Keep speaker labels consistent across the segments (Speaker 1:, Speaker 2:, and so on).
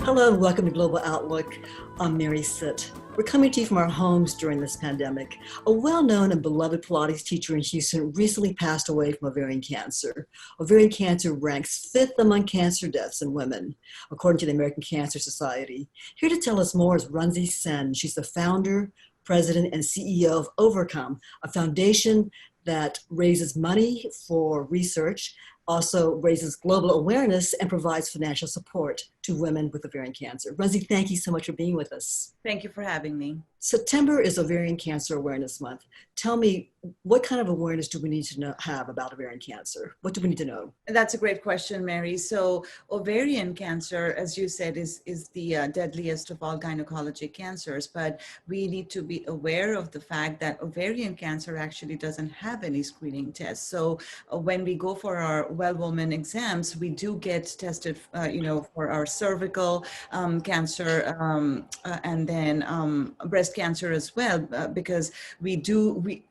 Speaker 1: Hello and welcome to Global Outlook. I'm Mary Sitt. We're coming to you from our homes during this pandemic. A well-known and beloved Pilates teacher in Houston recently passed away from ovarian cancer. Ovarian cancer ranks 5th among cancer deaths in women, according to the American Cancer Society. Here to tell us more is Runsi Sen. She's the founder, president, and CEO of Overcome, a foundation that raises money for research, also raises global awareness, and provides financial support to women with ovarian cancer. Runsi, thank you so much for being with us.
Speaker 2: Thank you for having me.
Speaker 1: September is Ovarian Cancer Awareness Month. Tell me, what kind of awareness do we need to have about ovarian cancer? What do we need to know?
Speaker 2: That's a great question, Mary. So ovarian cancer, as you said, is the deadliest of all gynecologic cancers, but we need to be aware of the fact that ovarian cancer actually doesn't have any screening tests. So when we go for our well-woman exams, we do get tested, for our cervical cancer and then breast cancer as well, because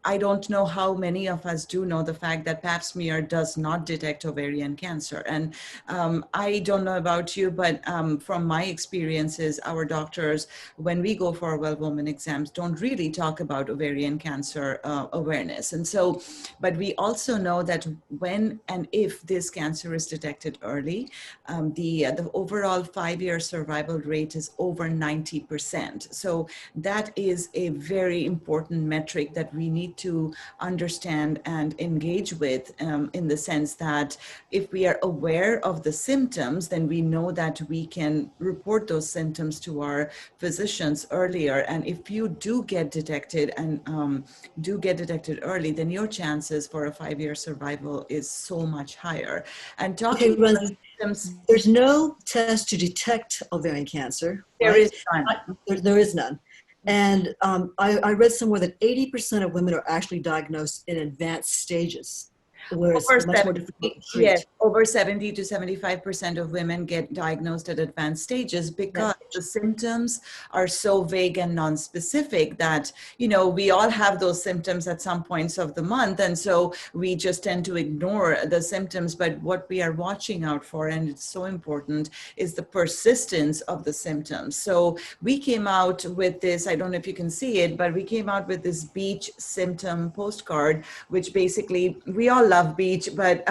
Speaker 2: I don't know how many of us do know the fact that pap smear does not detect ovarian cancer. And I don't know about you, but from my experiences, our doctors, when we go for our well-woman exams, don't really talk about ovarian cancer awareness. And so, but we also know that when and if this cancer is detected early, the overall 5-year survival rate is over 90%. So that is a very important metric that we need to understand and engage with, in the sense that if we are aware of the symptoms, then we know that we can report those symptoms to our physicians earlier. And if you do get detected and do get detected early, then your chances for a 5-year survival is so much higher. And talking about symptoms,
Speaker 1: there's no test to detect ovarian cancer.
Speaker 2: There
Speaker 1: right?
Speaker 2: is none.
Speaker 1: There is none. And I read somewhere that 80% of women are actually diagnosed in advanced stages, where it's much more difficult to treat.
Speaker 2: Yes, over 70 to 75% of women get diagnosed at advanced stages because the symptoms are so vague and non-specific that, we all have those symptoms at some points of the month. And so we just tend to ignore the symptoms. But what we are watching out for, and it's so important, is the persistence of the symptoms. So we came out with this, I don't know if you can see it, but we came out with this beach symptom postcard, which basically, we all love beach, but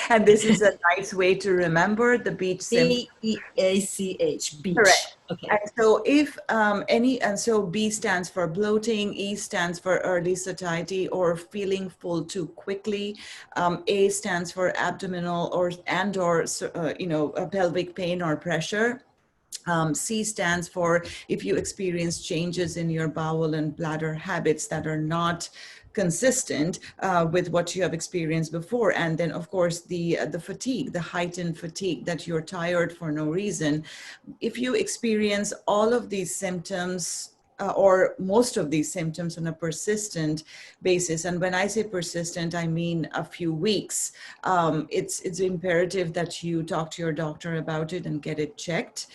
Speaker 2: and this is a nice way to remember the beach symptom.
Speaker 1: B-E-A-C-H, beach.
Speaker 2: Correct.
Speaker 1: Okay.
Speaker 2: And so if so B stands for bloating, E stands for early satiety or feeling full too quickly, A stands for abdominal or pelvic pain or pressure. C stands for if you experience changes in your bowel and bladder habits that are not consistent with what you have experienced before. And then, of course, the fatigue, the heightened fatigue, that you're tired for no reason. If you experience all of these symptoms, or most of these symptoms on a persistent basis. And when I say persistent, I mean a few weeks. It's imperative that you talk to your doctor about it and get it checked,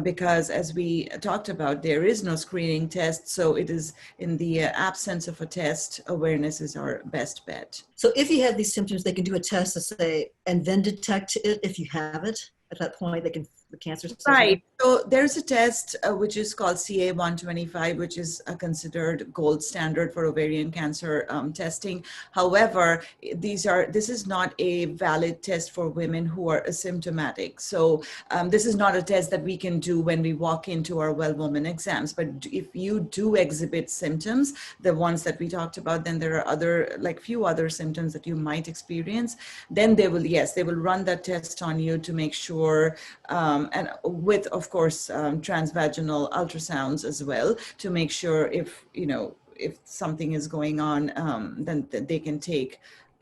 Speaker 2: because as we talked about, there is no screening test. So it is in the absence of a test, awareness is our best bet.
Speaker 1: So if you have these symptoms, they can do a test to say, and then detect it if you have it. At that point, they can, the cancer.
Speaker 2: Right. So there's a test which is called CA-125, which is considered gold standard for ovarian cancer testing. However, this is not a valid test for women who are asymptomatic. So this is not a test that we can do when we walk into our well-woman exams. But if you do exhibit symptoms, the ones that we talked about, then there are few other symptoms that you might experience. Then they will run that test on you to make sure, and with, of course, transvaginal ultrasounds as well, to make sure if something is going on, then they can take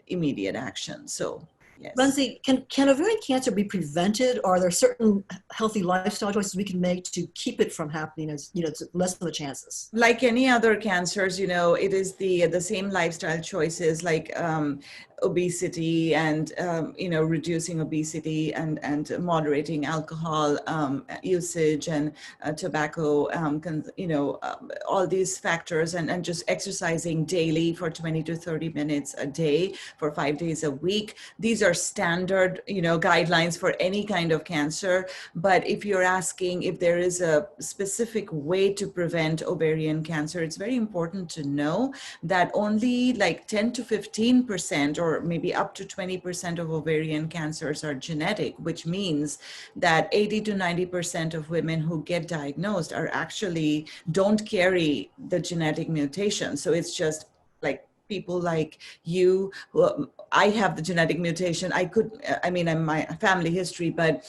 Speaker 2: immediate action. So yes.
Speaker 1: Runsi, can ovarian cancer be prevented, or are there certain healthy lifestyle choices we can make to keep it from happening, as to lessen the chances?
Speaker 2: Like any other cancers, it is the same lifestyle choices, like obesity and reducing obesity and moderating alcohol usage and tobacco, all these factors, and just exercising daily for 20 to 30 minutes a day for 5 days a week. These are standard, guidelines for any kind of cancer. But if you're asking if there is a specific way to prevent ovarian cancer, it's very important to know that only like 10 to 15% or maybe up to 20% of ovarian cancers are genetic, which means that 80 to 90% of women who get diagnosed are actually don't carry the genetic mutation. So it's just like people like you who, I have the genetic mutation. I'm my family history, but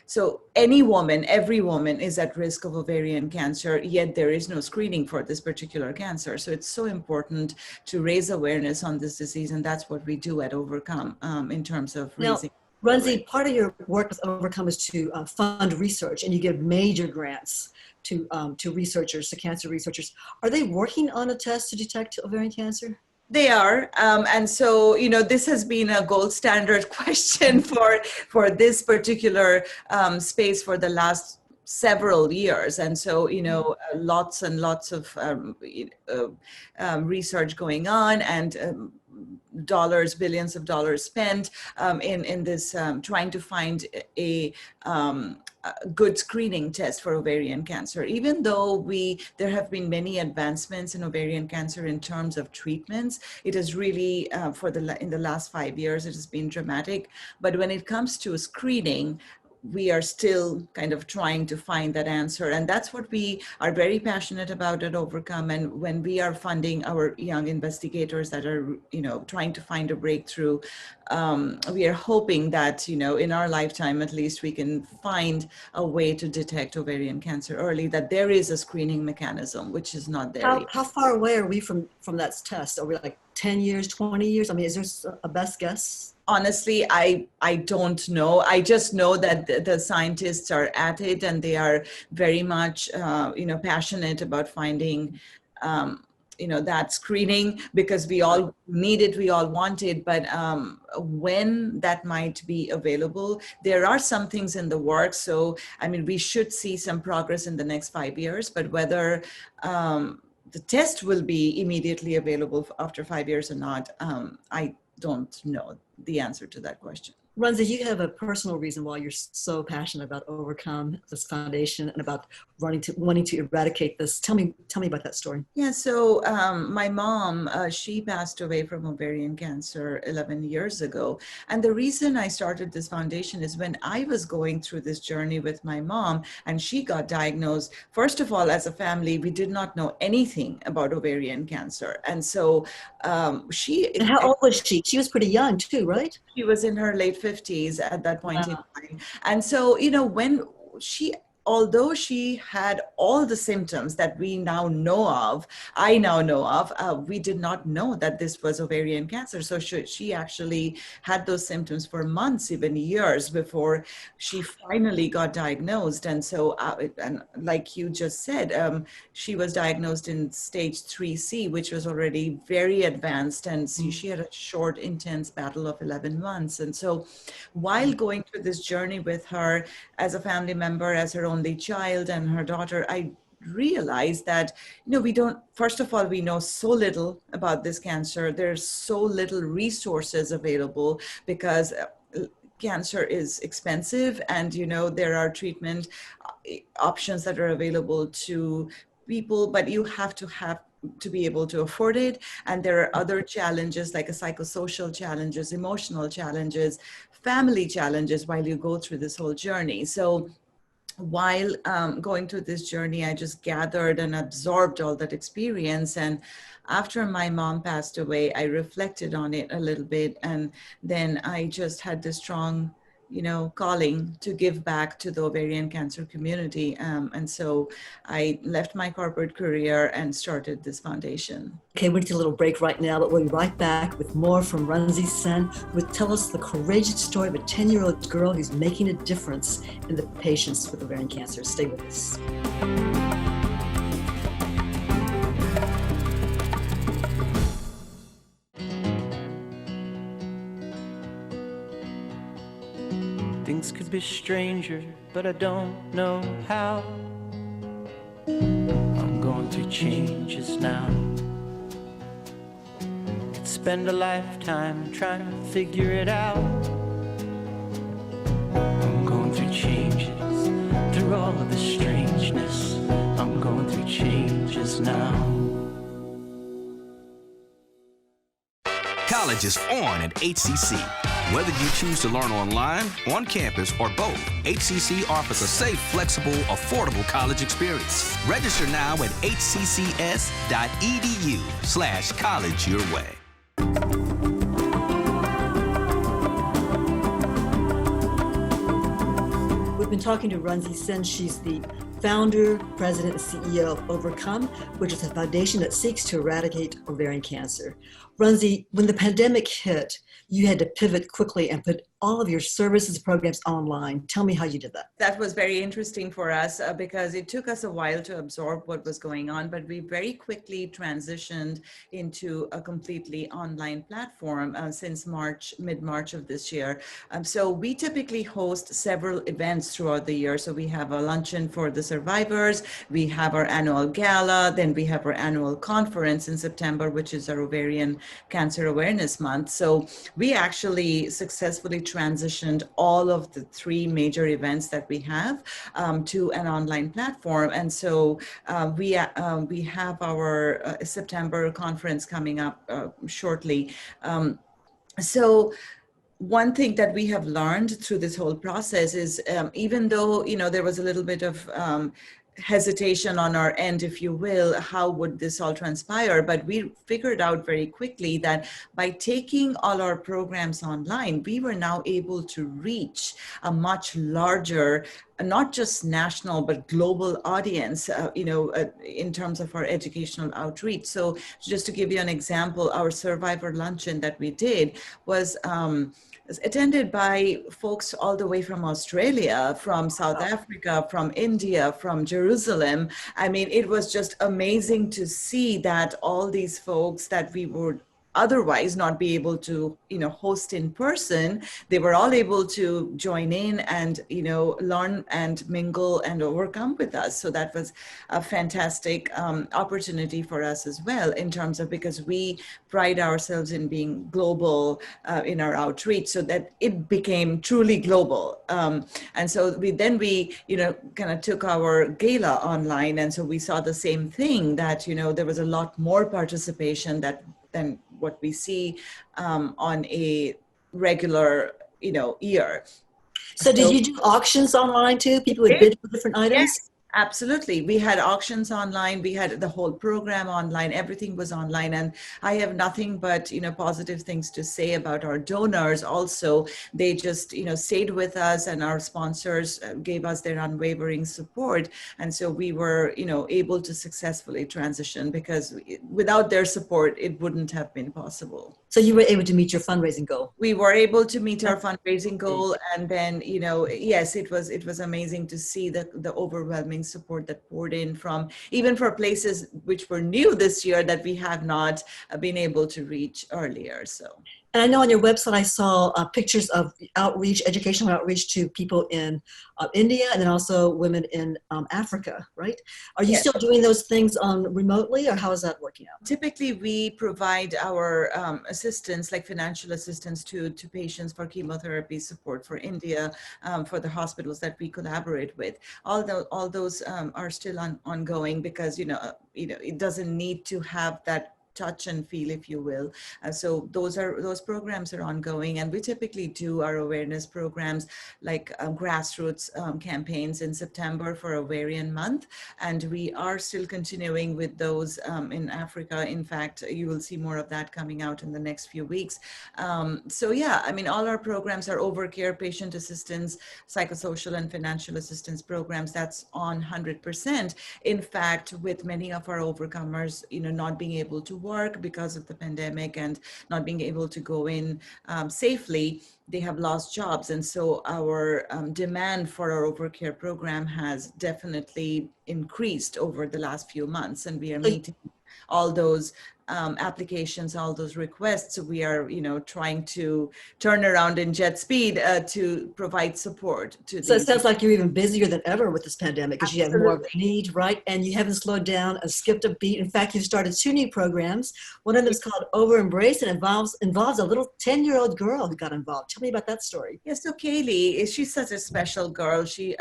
Speaker 2: so every woman is at risk of ovarian cancer, yet there is no screening for this particular cancer. So it's so important to raise awareness on this disease, and that's what we do at Overcome in terms of raising.
Speaker 1: Now, Runsi, part of your work with Overcome is to fund research, and you give major grants to researchers, to cancer researchers. Are they working on a test to detect ovarian cancer?
Speaker 2: They are. And so, this has been a gold standard question for this particular space for the last several years. And so, lots and lots of research going on, and billions of dollars spent in this trying to find a good screening test for ovarian cancer. Even though there have been many advancements in ovarian cancer in terms of treatments, it is really in the last 5 years, it has been dramatic. But when it comes to screening, we are still kind of trying to find that answer. And that's what we are very passionate about at Overcome. And when we are funding our young investigators that are, trying to find a breakthrough, we are hoping that, in our lifetime, at least, we can find a way to detect ovarian cancer early, that there is a screening mechanism, which is not there yet.
Speaker 1: How far away are we from that test? Are we like 10 years, 20 years? I mean, is there a best guess?
Speaker 2: Honestly, I don't know. I just know that the scientists are at it, and they are very much, passionate about finding, that screening, because we all need it, we all want it. But when that might be available, there are some things in the works. So, we should see some progress in the next 5 years, but whether the test will be immediately available after 5 years or not, I don't know the answer to that question.
Speaker 1: Runsi, you have a personal reason why you're so passionate about Overcome, this foundation, and about wanting to eradicate this. Tell me about that story.
Speaker 2: Yeah, so my mom, she passed away from ovarian cancer 11 years ago. And the reason I started this foundation is when I was going through this journey with my mom and she got diagnosed, first of all, as a family, we did not know anything about ovarian cancer. And so
Speaker 1: And how old was she? She was pretty young too, right?
Speaker 2: She was in her late 50s at that point in time. And so, although she had all the symptoms that I now know of, we did not know that this was ovarian cancer. So she actually had those symptoms for months, even years, before she finally got diagnosed. And so, and like you just said, she was diagnosed in stage 3C, which was already very advanced. And she had a short, intense battle of 11 months. And so while going through this journey with her as a family member, as her only child and her daughter, I realized that, first of all, we know so little about this cancer. There's so little resources available because cancer is expensive, and, there are treatment options that are available to people, but you have to be able to afford it. And there are other challenges like psychosocial challenges, emotional challenges, family challenges while you go through this whole journey. So while going through this journey, I just gathered and absorbed all that experience. And after my mom passed away, I reflected on it a little bit. And then I just had this strong, calling to give back to the ovarian cancer community. And so I left my corporate career and started this foundation.
Speaker 1: Okay, we're going to take a little break right now, but we'll be right back with more from Runsi Sen, who will tell us the courageous story of a 10-year-old girl who's making a difference in the patients with ovarian cancer. Stay with us.
Speaker 3: Things could be stranger, but I don't know how. I'm going through changes now. It's spend a lifetime trying to figure it out. I'm going through changes, through all of the strangeness. I'm going through changes now.
Speaker 4: College is on at HCC. Whether you choose to learn online, on campus, or both, HCC offers a safe, flexible, affordable college experience. Register now at hccs.edu/college your way.
Speaker 1: We've been talking to Runsi Sen. She's the founder, president, and CEO of Overcome, which is a foundation that seeks to eradicate ovarian cancer. Runsi, when the pandemic hit, you had to pivot quickly and put all of your services programs online. Tell me how you did that.
Speaker 2: That was very interesting for us because it took us a while to absorb what was going on, but we very quickly transitioned into a completely online platform since mid-March of this year. So we typically host several events throughout the year. So we have a luncheon for the survivors, we have our annual gala, then we have our annual conference in September, which is our Ovarian Cancer Awareness Month. So we actually successfully transitioned all of the three major events that we have to an online platform. And so we have our September conference coming up shortly. So one thing that we have learned through this whole process is even though, there was a little bit of hesitation on our end, if you will, how would this all transpire? But we figured out very quickly that by taking all our programs online, we were now able to reach a much larger, not just national, but global audience, in terms of our educational outreach. So just to give you an example, our survivor luncheon that we did was attended by folks all the way from Australia, from South Africa, from India, from Jerusalem. I mean, it was just amazing to see that all these folks that we would otherwise not be able to, host in person, they were all able to join in and, learn and mingle and overcome with us. So that was a fantastic opportunity for us as well, in terms of, because we pride ourselves in being global in our outreach, so that it became truly global. And so we kind of took our gala online. And so we saw the same thing, that, there was a lot more participation than what we see on a regular, year.
Speaker 1: So did you do auctions online too? People would bid for different items?
Speaker 2: Yes, absolutely. We had auctions online. We had the whole program online. Everything was online. And I have nothing but, positive things to say about our donors also. They just, stayed with us, and our sponsors gave us their unwavering support. And so we were, able to successfully transition, because without their support, it wouldn't have been possible.
Speaker 1: So you were able to meet your fundraising goal?
Speaker 2: We were able to meet our fundraising goal. And then, yes, it was amazing to see the overwhelming support that poured in from, even for places which were new this year that we have not been able to reach earlier. So.
Speaker 1: And I know on your website, I saw pictures of outreach, educational outreach to people in India, and then also women in Africa, right? Are you still doing those things remotely, or how is that working out?
Speaker 2: Typically, we provide our assistance, like financial assistance to patients for chemotherapy support for India, for the hospitals that we collaborate with. All those are still ongoing, because, it doesn't need to have that touch and feel, if you will. So those programs are ongoing, and we typically do our awareness programs, like grassroots campaigns in September for Ovarian Month, and we are still continuing with those in Africa. In fact, you will see more of that coming out in the next few weeks. So yeah, I mean, all our programs are Overcare, patient assistance, psychosocial and financial assistance programs. That's on 100%. In fact, with many of our overcomers, not being able to work because of the pandemic and not being able to go in safely, they have lost jobs. And so our demand for our Overcare program has definitely increased over the last few months, and we are meeting all those applications, all those requests, we are, trying to turn around in jet speed to provide support to
Speaker 1: So it
Speaker 2: these.
Speaker 1: sounds like you're even busier than ever with this pandemic because you have more of a
Speaker 2: Absolutely.
Speaker 1: need, right? And you haven't slowed down or skipped a beat. In fact, you've started 2 new programs. One of them is called Over Embrace and involves a little 10-year-old girl who got involved. Tell me about that story.
Speaker 2: Yes, so Kaylee, she's such a special girl. She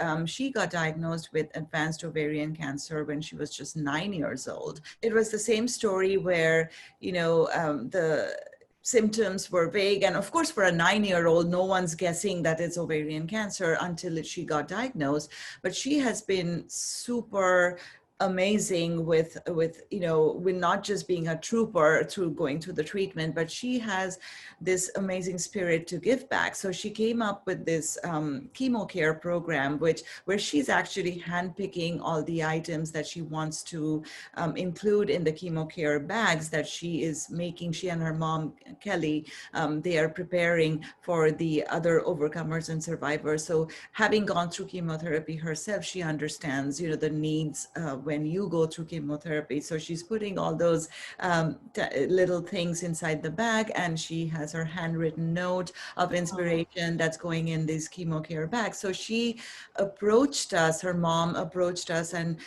Speaker 2: got diagnosed with advanced ovarian cancer when she was just 9 years old. It was the same story where, the symptoms were vague. And of course, for a 9-year-old, no one's guessing that it's ovarian cancer until she got diagnosed. But she has been super amazing with not just being a trooper through going through the treatment, but she has this amazing spirit to give back. So she came up with this chemo care program, where she's actually handpicking all the items that she wants to include in the chemo care bags that she is making. She and her mom, Kelly, they are preparing for the other overcomers and survivors. So having gone through chemotherapy herself, she understands, the needs when you go through chemotherapy. So she's putting all those little things inside the bag, and she has her handwritten note of inspiration that's going in these chemo care bags. So she approached us, her mom approached us and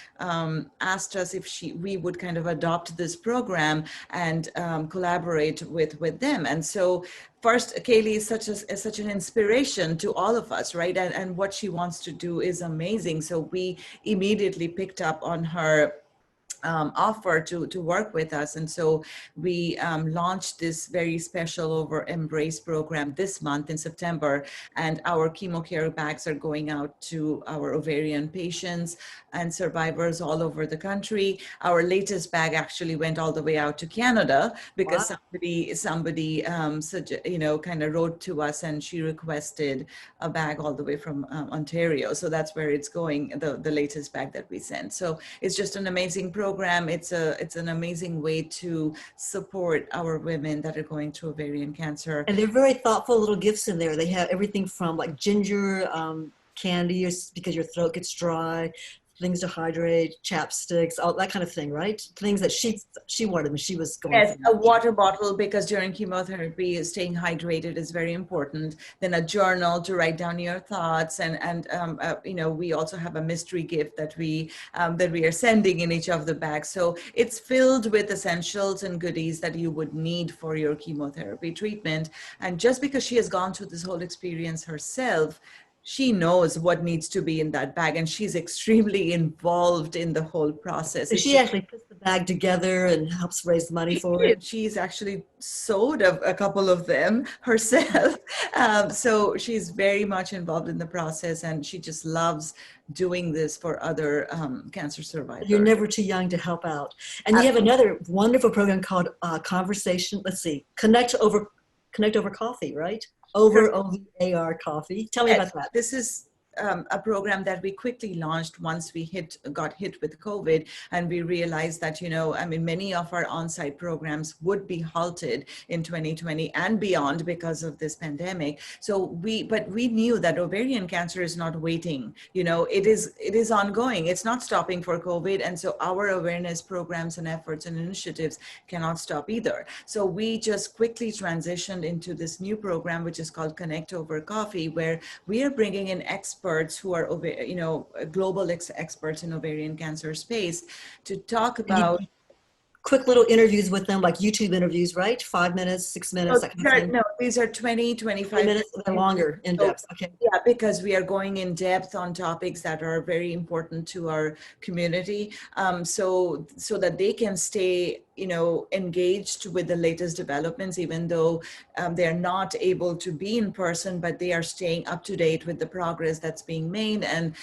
Speaker 2: asked us if we would kind of adopt this program and collaborate with them. And so first, Kaylee is such an inspiration to all of us, right? And what she wants to do is amazing. So we immediately picked up on her offer to work with us. And so we launched this very special Over Embrace program this month in September. And our chemo care bags are going out to our ovarian patients and survivors all over the country. Our latest bag actually went all the way out to Canada because somebody kind of wrote to us, and she requested a bag all the way from Ontario. So that's where it's going, the latest bag that we sent. So it's just an amazing program. It's an amazing way to support our women that are going through ovarian cancer.
Speaker 1: And they're very thoughtful little gifts in there. They have everything from like ginger candy because your throat gets dry, things to hydrate, chapsticks, all that kind of thing, right? Things that she wanted when she was going.
Speaker 2: Yes, a water bottle, because during chemotherapy, staying hydrated is very important. Then a journal to write down your thoughts, and we also have a mystery gift that we are sending in each of the bags. So it's filled with essentials and goodies that you would need for your chemotherapy treatment. And just because she has gone through this whole experience herself, she knows what needs to be in that bag, and she's extremely involved in the whole process.
Speaker 1: So she actually puts the bag together and helps raise money for it.
Speaker 2: She's actually sewed a couple of them herself. So she's very much involved in the process, and she just loves doing this for other cancer survivors.
Speaker 1: You're never too young to help out. And you have another wonderful program called Conversation. Let's see, Connect Over Coffee, right? Over OVAR Coffee. Tell me about that.
Speaker 2: This is a program that we quickly launched once we got hit with COVID, and we realized that, many of our on-site programs would be halted in 2020 and beyond because of this pandemic. But we knew that ovarian cancer is not waiting. It is ongoing. It's not stopping for COVID. And so our awareness programs and efforts and initiatives cannot stop either. So we just quickly transitioned into this new program, which is called Connect Over Coffee, where we are bringing in experts who are, global experts in ovarian cancer space to talk about
Speaker 1: quick little interviews with them, like YouTube interviews, right? 5 minutes, 6 minutes.
Speaker 2: No, these are 20, 25
Speaker 1: minutes or longer, in depth. Okay.
Speaker 2: Yeah, because we are going in depth on topics that are very important to our community, so that they can stay engaged with the latest developments, even though they're not able to be in person, but they are staying up to date with the progress that's being made and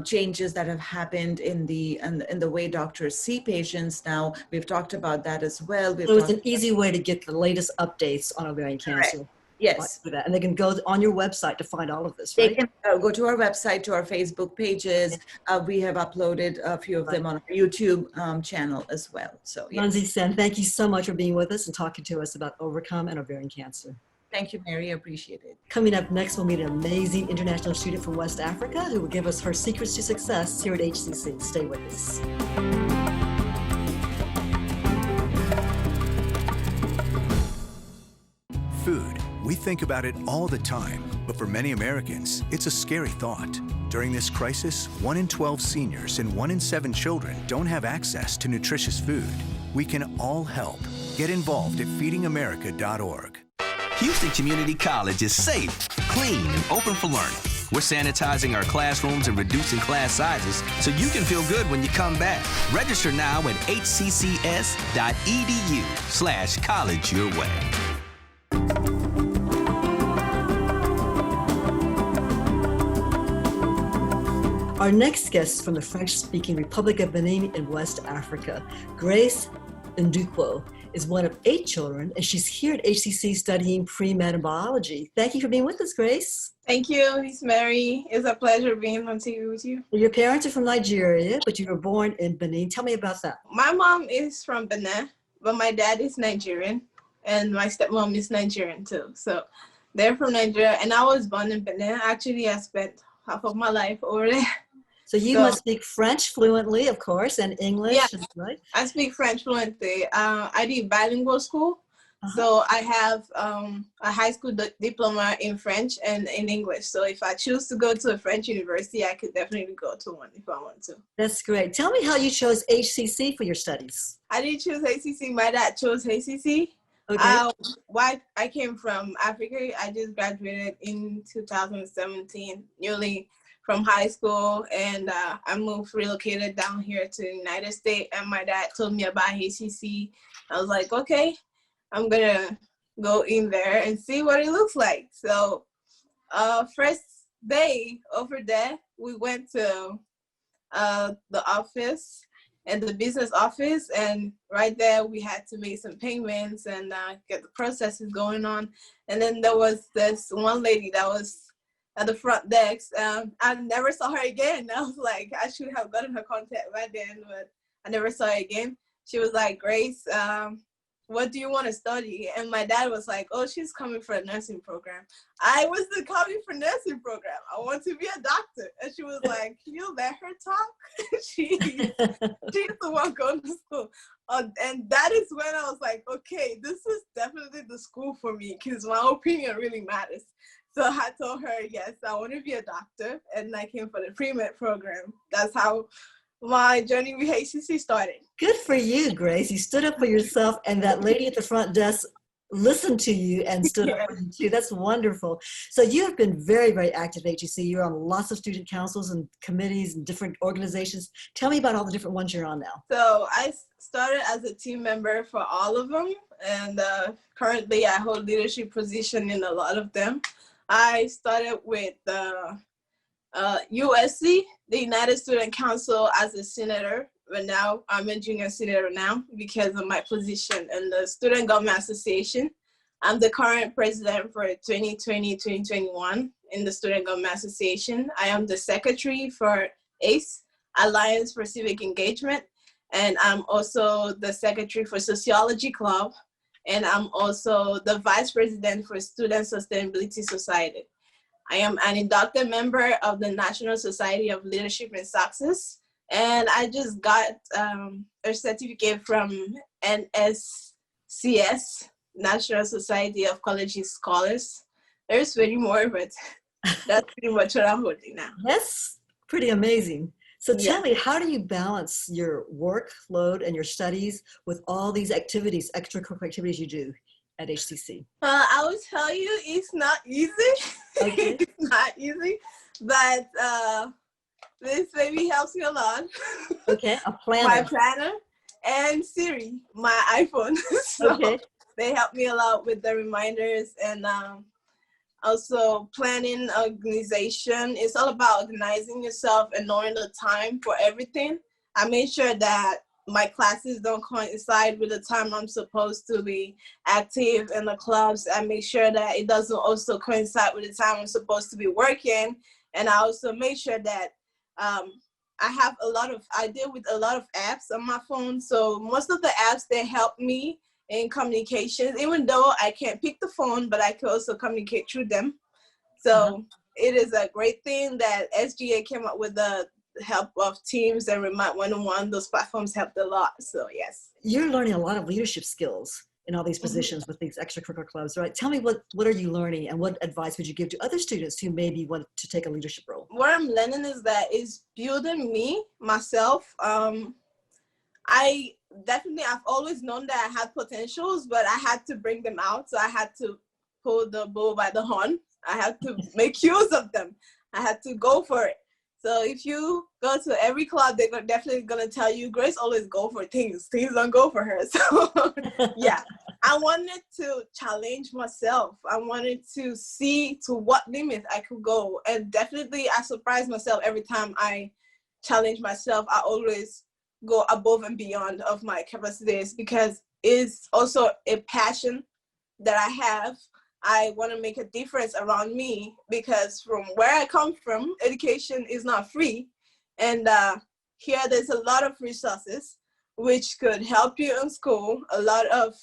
Speaker 2: changes that have happened in the way doctors see patients now. We've talked about that as well.
Speaker 1: So it's an easy way to get the latest updates on ovarian cancer.
Speaker 2: Right. Yes.
Speaker 1: And they can go on your website to find all of this, right?
Speaker 2: They can go to our website, to our Facebook pages. We have uploaded a few of them on our YouTube channel as well. So, yes.
Speaker 1: Runsi Sen, thank you so much for being with us and talking to us about Overcome and ovarian cancer.
Speaker 2: Thank you, Mary. I appreciate it.
Speaker 1: Coming up next, we'll meet an amazing international student from West Africa who will give us her secrets to success here at HCC. Stay with us.
Speaker 5: think about it all the time, but for many Americans, it's a scary thought. During this crisis, 1 in 12 seniors and 1 in 7 children don't have access to nutritious food. We can all help. Get involved at feedingamerica.org.
Speaker 4: Houston Community College is safe, clean, and open for learning. We're sanitizing our classrooms and reducing class sizes so you can feel good when you come back. Register now at hccs.edu/college your way.
Speaker 1: Our next guest is from the French-speaking Republic of Benin in West Africa. Grace Ndukwo is one of 8 children, and she's here at HCC studying pre-med biology. Thank you for being with us, Grace.
Speaker 6: Thank you, Miss Mary. It's a pleasure being on TV with you.
Speaker 1: Your parents are from Nigeria, but you were born in Benin. Tell me about that.
Speaker 6: My mom is from Benin, but my dad is Nigerian, and my stepmom is Nigerian too. So they're from Nigeria, and I was born in Benin. Actually, I spent half of my life over there.
Speaker 1: So you must speak French fluently, of course, and English,
Speaker 6: yes,
Speaker 1: right?
Speaker 6: I speak French fluently. I did bilingual school, so I have a high school diploma in French and in English. So if I choose to go to a French university, I could definitely go to one if I want to.
Speaker 1: That's great. Tell me how you chose HCC for your studies.
Speaker 6: I didn't choose HCC. My dad chose HCC.
Speaker 1: Okay.
Speaker 6: Why I came from Africa. I just graduated in 2017, newly from high school, and I relocated down here to the United States, and my dad told me about HCC. I was like, okay, I'm gonna go in there and see what it looks like. So first day over there, we went to the office and the business office, and right there we had to make some payments and get the processes going on. And then there was this one lady that was at the front desk. I never saw her again. I was like, I should have gotten her contact by then, but I never saw her again. She was like, Grace, what do you want to study? And my dad was like, oh, she's coming for a nursing program. I wasn't coming for nursing program. I want to be a doctor. And she was like, can you let her talk? she's the one going to school. And that is when I was like, okay, this is definitely the school for me, because my opinion really matters. So I told her, yes, I want to be a doctor, and I came for the pre-med program. That's how my journey with HCC started.
Speaker 1: Good for you, Grace. You stood up for yourself, and that lady at the front desk listened to you and stood up for you too. That's wonderful. So you have been very, very active at HCC. You're on lots of student councils and committees and different organizations. Tell me about all the different ones you're on now.
Speaker 6: So I started as a team member for all of them, and currently I hold leadership position in a lot of them. I started with the USC, the United Student Council, as a senator, but now I'm a junior senator now because of my position in the Student Government Association. I'm the current president for 2020-2021 in the Student Government Association. I am the secretary for ACE, Alliance for Civic Engagement, and I'm also the secretary for Sociology Club, and I'm also the vice president for Student Sustainability Society. I am an inducted member of the National Society of Leadership and Success, and I just got a certificate from NSCS, National Society of College Scholars. There's many more, but that's pretty much what I'm holding now.
Speaker 1: That's pretty amazing. So tell me, how do you balance your workload and your studies with all these activities, extracurricular activities you do at HCC?
Speaker 6: I will tell you, it's not easy.
Speaker 1: Okay.
Speaker 6: It's not easy, but this baby helps me a lot.
Speaker 1: Okay, a planner.
Speaker 6: My planner and Siri, my iPhone. So
Speaker 1: okay.
Speaker 6: They help me a lot with the reminders, and also planning, organization. It's all about organizing yourself and knowing the time for everything. I made sure that my classes don't coincide with the time I'm supposed to be active in the clubs. I make sure that it doesn't also coincide with the time I'm supposed to be working. And I also make sure that I deal with a lot of apps on my phone. So most of the apps, they help me in communication, even though I can't pick the phone, but I can also communicate through them. So it is a great thing that SGA came up with the help of Teams and Remote One-on-One. Those platforms helped a lot. So yes.
Speaker 1: You're learning a lot of leadership skills in all these positions with these extracurricular clubs, right? Tell me what are you learning and what advice would you give to other students who maybe want to take a leadership role?
Speaker 6: What I'm learning is that is building myself. I've always known that I had potentials, but I had to bring them out. So I had to pull the bull by the horn. I had to make use of them. I had to go for it. So if you go to every club, they're definitely going to tell you, Grace always go for things. Things don't go for her. So yeah, I wanted to challenge myself. I wanted to see to what limits I could go. And definitely I surprise myself every time I challenge myself. I always go above and beyond of my capacities because it's also a passion that I have. I want to make a difference around me because from where I come from, education is not free. And here there's a lot of resources which could help you in school, a lot of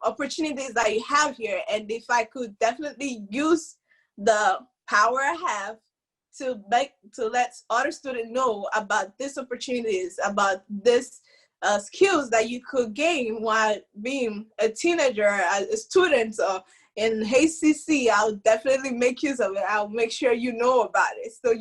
Speaker 6: opportunities that you have here. And if I could definitely use the power I have to let other students know about these opportunities, about this skills that you could gain while being a teenager, a student, in HCC, I'll definitely make use of it. I'll make sure you know about it so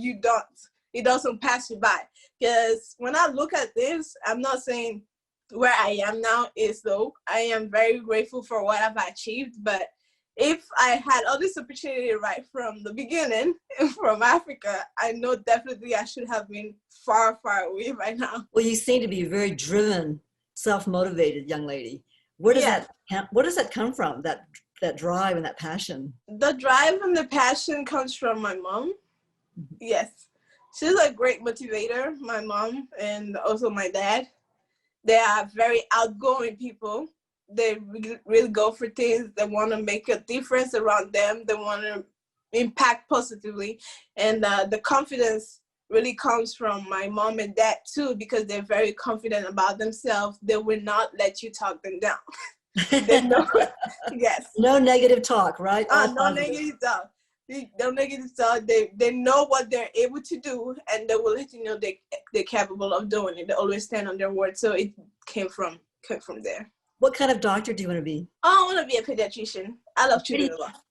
Speaker 6: it doesn't pass you by. Because when I look at this, I'm not saying where I am now is low. I am very grateful for what I've achieved, but if I had all this opportunity right from the beginning from Africa, I know definitely I should have been far, far away by now.
Speaker 1: Well, you seem to be a very driven, self-motivated young lady. Where does that come from, that drive and that passion?
Speaker 6: The drive and the passion comes from my mom. Yes. She's a great motivator, my mom, and also my dad. They are very outgoing people. They really go for things. They want to make a difference around them. They want to impact positively. And the confidence really comes from my mom and dad too, because they're very confident about themselves. They will not let you talk them down. They know, yes.
Speaker 1: No negative talk, right?
Speaker 6: No negative talk. No negative talk. They know what they're able to do, and they will let you know they're capable of doing it. They always stand on their word. So it came from there.
Speaker 1: What kind of doctor do you want to be?
Speaker 6: I want to be a pediatrician. I love children a lot.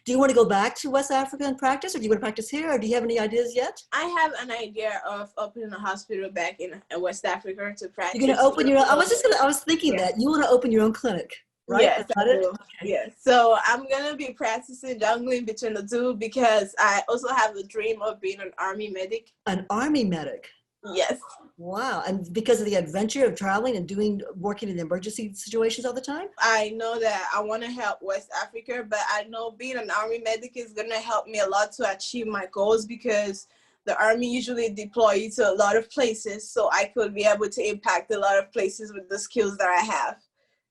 Speaker 1: Do you want to go back to West Africa and practice, or do you want to practice here, or do you have any ideas yet?
Speaker 6: I have an idea of opening a hospital back in West Africa to practice.
Speaker 1: You're going to open your own? I was thinking that. You want to open your own clinic, right?
Speaker 6: Yes, I do. Okay. Yes. So I'm going to be practicing juggling between the two because I also have a dream of being an army medic.
Speaker 1: An army medic?
Speaker 6: Yes.
Speaker 1: Wow. And because of the adventure of traveling and working in emergency situations all the time?
Speaker 6: I know that I want to help West Africa, but I know being an army medic is going to help me a lot to achieve my goals because the army usually deploy you to a lot of places. So I could be able to impact a lot of places with the skills that I have.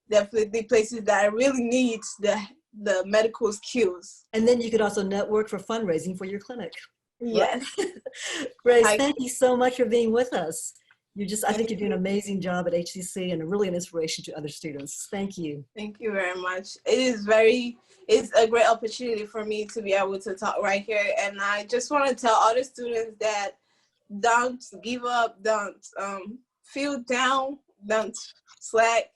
Speaker 6: Definitely places that I really need the medical skills.
Speaker 1: And then you could also network for fundraising for your clinic.
Speaker 6: Yes.
Speaker 1: Grace, thank you so much for being with us. I think you're doing an amazing job at HCC and really an inspiration to other students. Thank you.
Speaker 6: Thank you very much. It's a great opportunity for me to be able to talk right here. And I just want to tell other students that don't give up, don't feel down, don't slack.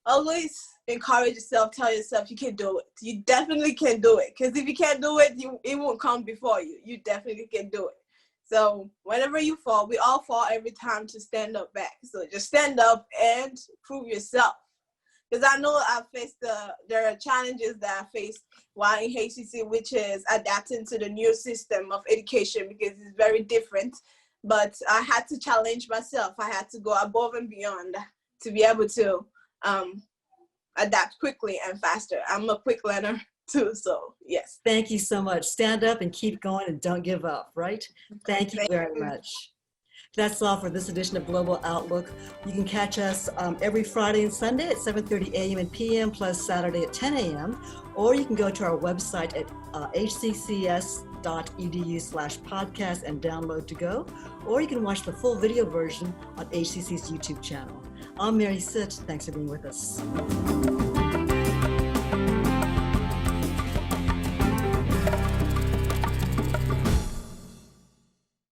Speaker 6: Always encourage yourself, tell yourself you can do it. You definitely can do it. Because if you can't do it, it won't come before you. You definitely can do it. So whenever you fall, we all fall every time to stand up back. So just stand up and prove yourself. Because I know there are challenges that I faced while in HCC, which is adapting to the new system of education because it's very different. But I had to challenge myself. I had to go above and beyond to be able to adapt quickly and faster. I'm a quick learner too, so yes.
Speaker 1: Thank you so much. Stand up and keep going and don't give up, right? Thank you very much. That's all for this edition of Global Outlook. You can catch us every Friday and Sunday at 7:30 a.m. and p.m. plus Saturday at 10 a.m. Or you can go to our website at hccs.edu/podcast and download to go. Or you can watch the full video version on HCC's YouTube channel. I'm Mary Sitt. Thanks for being with us.